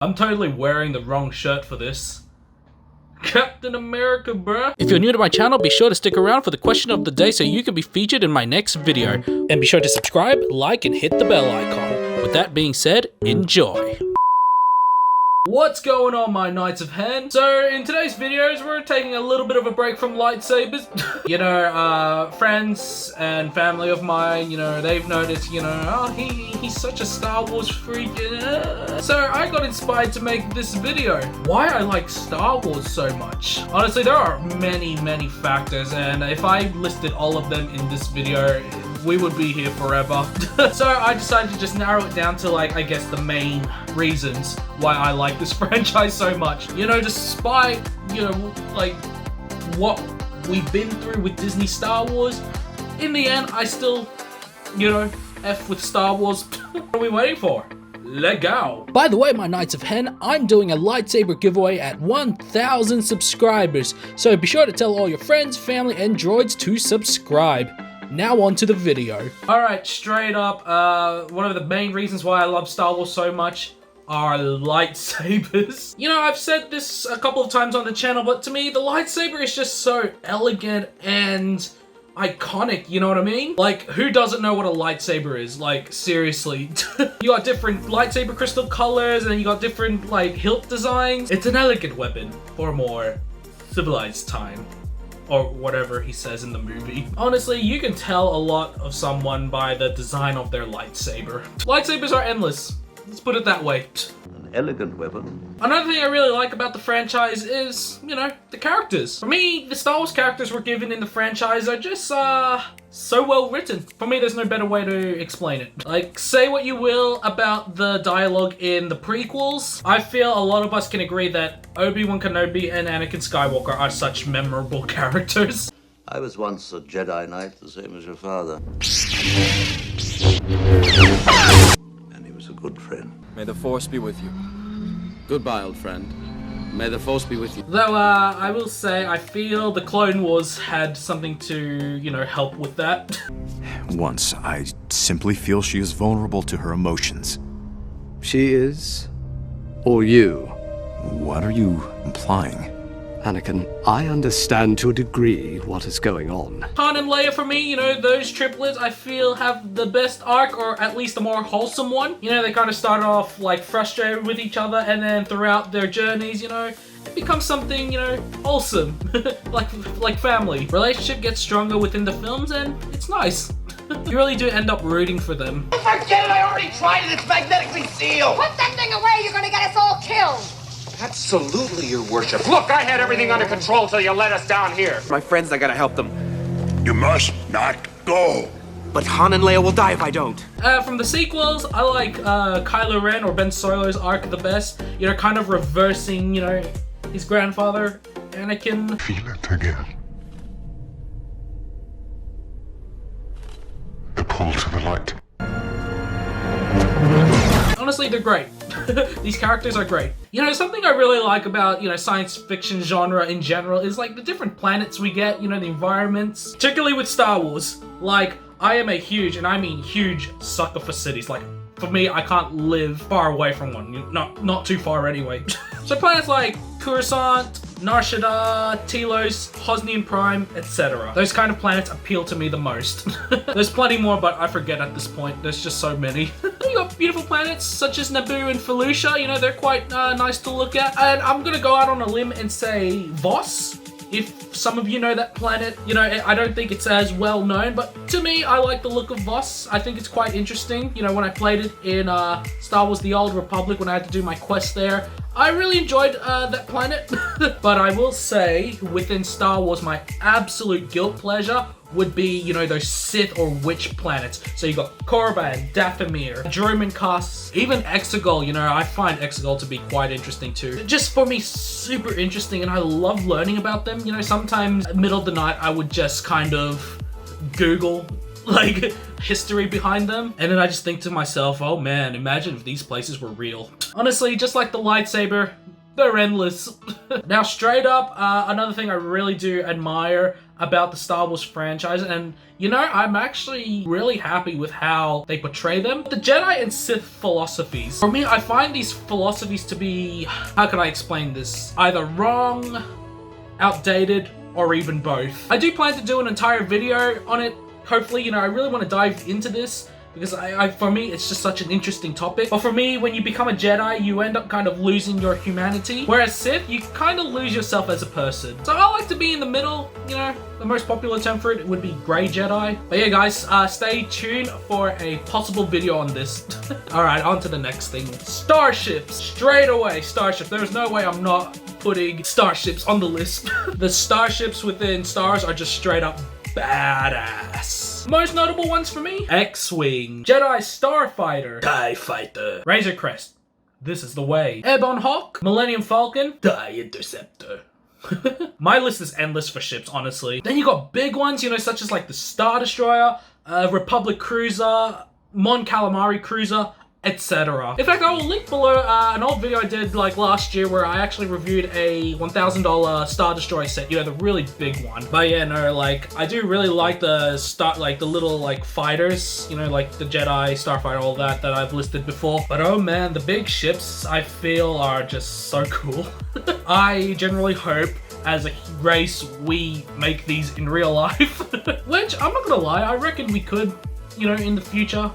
I'm totally wearing the wrong shirt for this. Captain America, bruh. If you're new to my channel, be sure to stick around for the question of the day so you can be featured in my next video. And be sure to subscribe, like, and hit the bell icon. With that being said, enjoy. What's going on, my Knights of Hen? So, in today's videos, we're taking a little bit of a break from lightsabers. Friends and family of mine, they've noticed, oh, he's such a Star Wars freak. So, I got inspired to make this video. Why I like Star Wars so much. Honestly, there are many, many factors, and if I listed all of them in this video, we would be here forever. So I decided to just narrow it down to, I guess the main reasons why I like this franchise so much. Despite, what we've been through with Disney Star Wars, in the end, I still, F with Star Wars. What are we waiting for? Let go. By the way, my Knights of Hen, I'm doing a lightsaber giveaway at 1,000 subscribers. So be sure to tell all your friends, family, and droids to subscribe. Now on to the video. Alright, straight up, one of the main reasons why I love Star Wars so much are lightsabers. I've said this a couple of times on the channel, but to me, the lightsaber is just so elegant and iconic, you know what I mean? Who doesn't know what a lightsaber is? Seriously. You got different lightsaber crystal colors, and then you got different, hilt designs. It's an elegant weapon for a more civilized time. Or whatever he says in the movie. Honestly, you can tell a lot of someone by the design of their lightsaber. Lightsabers are endless. Let's put it that way. An elegant weapon. Another thing I really like about the franchise is, the characters. For me, the Star Wars characters we're given in the franchise are just, so well written. For me, there's no better way to explain it. Say what you will about the dialogue in the prequels, I feel a lot of us can agree that Obi-Wan Kenobi and Anakin Skywalker are such memorable characters. I was once a Jedi Knight, the same as your father. And he was a good friend. May the Force be with you. Goodbye, old friend. May the Force be with you. Though, I will say, I feel the Clone Wars had something to, help with that. Once, I simply feel she is vulnerable to her emotions. She is? Or you? What are you implying? Anakin, I understand to a degree what is going on. Han and Leia, for me, those triplets, I feel have the best arc, or at least a more wholesome one. They kind of start off, frustrated with each other, and then throughout their journeys, it becomes something, wholesome. like family. Relationship gets stronger within the films, and it's nice. You really do end up rooting for them. Forget it, I already tried it, it's magnetically sealed! Put that thing away, you're gonna get us all killed! Absolutely, your worship. Look, I had everything under control till you let us down here. My friends, I gotta help them. You must not go. But Han and Leia will die if I don't. From the sequels, I like Kylo Ren or Ben Solo's arc the best. Kind of reversing, his grandfather, Anakin. Feel it again. The pull to the light. Honestly, they're great. These characters are great. Something I really like about, science fiction genre in general is, the different planets we get, the environments. Particularly with Star Wars. I am a huge, and I mean huge, sucker for cities. For me, I can't live far away from one. Not too far anyway. So planets like Coruscant, Nar Shaddaa, Telos, Hosnian Prime, etc. Those kind of planets appeal to me the most. There's plenty more, but I forget at this point. There's just so many. You got beautiful planets such as Naboo and Felucia. They're quite nice to look at. And I'm gonna go out on a limb and say Voss. If some of you know that planet, I don't think it's as well known, but to me, I like the look of Voss. I think it's quite interesting. When I played it in Star Wars The Old Republic, when I had to do my quest there, I really enjoyed that planet. But I will say, within Star Wars, my absolute guilt pleasure would be, those Sith or witch planets. So you got Korriban, Dathomir, Droman Casts, even Exegol. I find Exegol to be quite interesting too. Just for me, super interesting, and I love learning about them. Sometimes middle of the night, I would just kind of Google history behind them, and then I just think to myself, oh man, imagine if these places were real. Honestly, just like the lightsaber, they're endless. Now, straight up, another thing I really do admire about the Star Wars franchise, and you know, I'm actually really happy with how they portray them. The Jedi and Sith philosophies. For me, I find these philosophies to be, how can I explain this? Either wrong, outdated, or even both. I do plan to do an entire video on it. Hopefully, you know, I really want to dive into this because for me, it's just such an interesting topic. But for me, when you become a Jedi, you end up kind of losing your humanity. Whereas Sith, you kind of lose yourself as a person. So I like to be in the middle, you know. The most popular term for it would be Grey Jedi. But yeah, guys, stay tuned for a possible video on this. Alright, on to the next thing. Starships. Straight away, starships. There's no way I'm not putting starships on the list. The starships within Star Wars are just straight up badass. Most notable ones for me: X-Wing, Jedi Starfighter, TIE Fighter, Razor Crest, This Is the Way, Airborne Hawk, Millennium Falcon, TIE Interceptor. My list is endless for ships, honestly. Then you got big ones, you know, such as like the Star Destroyer, Republic Cruiser, Mon Calamari Cruiser, etc. In fact, I will link below an old video I did like last year where I actually reviewed a $1,000 Star Destroyer set, you know, the really big one. But yeah, no, like, I do really like the the little like fighters, you know, like the Jedi, Starfighter, all that I've listed before. But oh man, the big ships I feel are just so cool. I generally hope as a race we make these in real life. Which, I'm not gonna lie, I reckon we could, you know, in the future.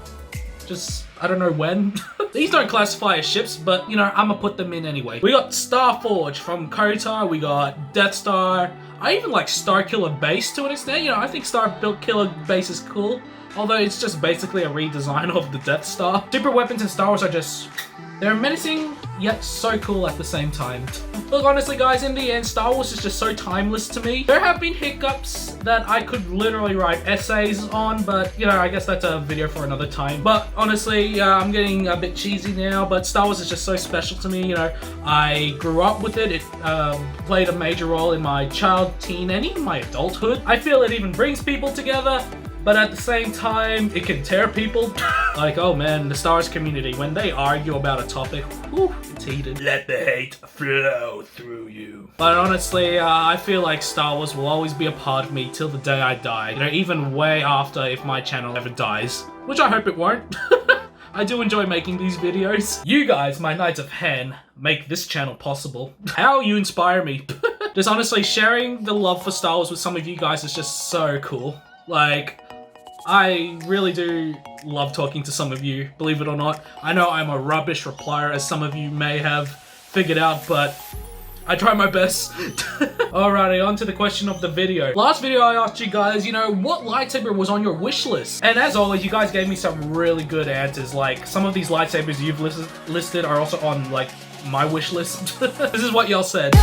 Just, I don't know when. These don't classify as ships, but, you know, I'm gonna put them in anyway. We got Starforge from KOTOR, we got Death Star. I even like Starkiller Base to an extent. You know, I think Starkiller Base is cool, although it's just basically a redesign of the Death Star. Super weapons in Star Wars are just, they're menacing, yet so cool at the same time. Look, honestly guys, in the end, Star Wars is just so timeless to me. There have been hiccups that I could literally write essays on, but, you know, I guess that's a video for another time. But honestly, I'm getting a bit cheesy now, but Star Wars is just so special to me, you know. I grew up with it. It played a major role in my child, teen, and even my adulthood. I feel it even brings people together, but at the same time, it can tear people. Like, oh man, the Star Wars community, when they argue about a topic, whew, it's heated. Let the hate flow through you. But honestly, I feel like Star Wars will always be a part of me till the day I die. You know, even way after if my channel ever dies. Which I hope it won't. I do enjoy making these videos. You guys, my Knights of Hen, make this channel possible. How you inspire me. Just honestly, sharing the love for Star Wars with some of you guys is just so cool. Like, I really do love talking to some of you, believe it or not. I know I'm a rubbish replier, as some of you may have figured out, but I try my best. Alrighty, on to the question of the video. Last video I asked you guys, you know, what lightsaber was on your wish list? And as always, you guys gave me some really good answers. Like, some of these lightsabers you've listed are also on, like, my wish list. This is what y'all said.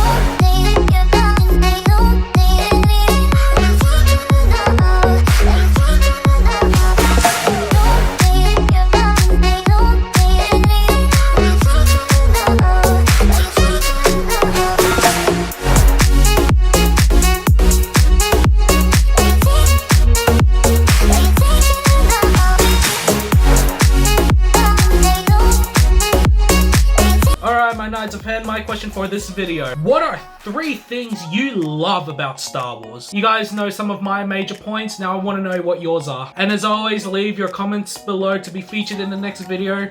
My question for this video: what are 3 things you love about Star Wars? You guys know some of my major points. Now I want to know what yours are. And as always, leave your comments below to be featured in the next video.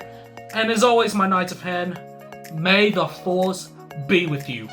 And as always, my Knights of Hen, may the Force be with you.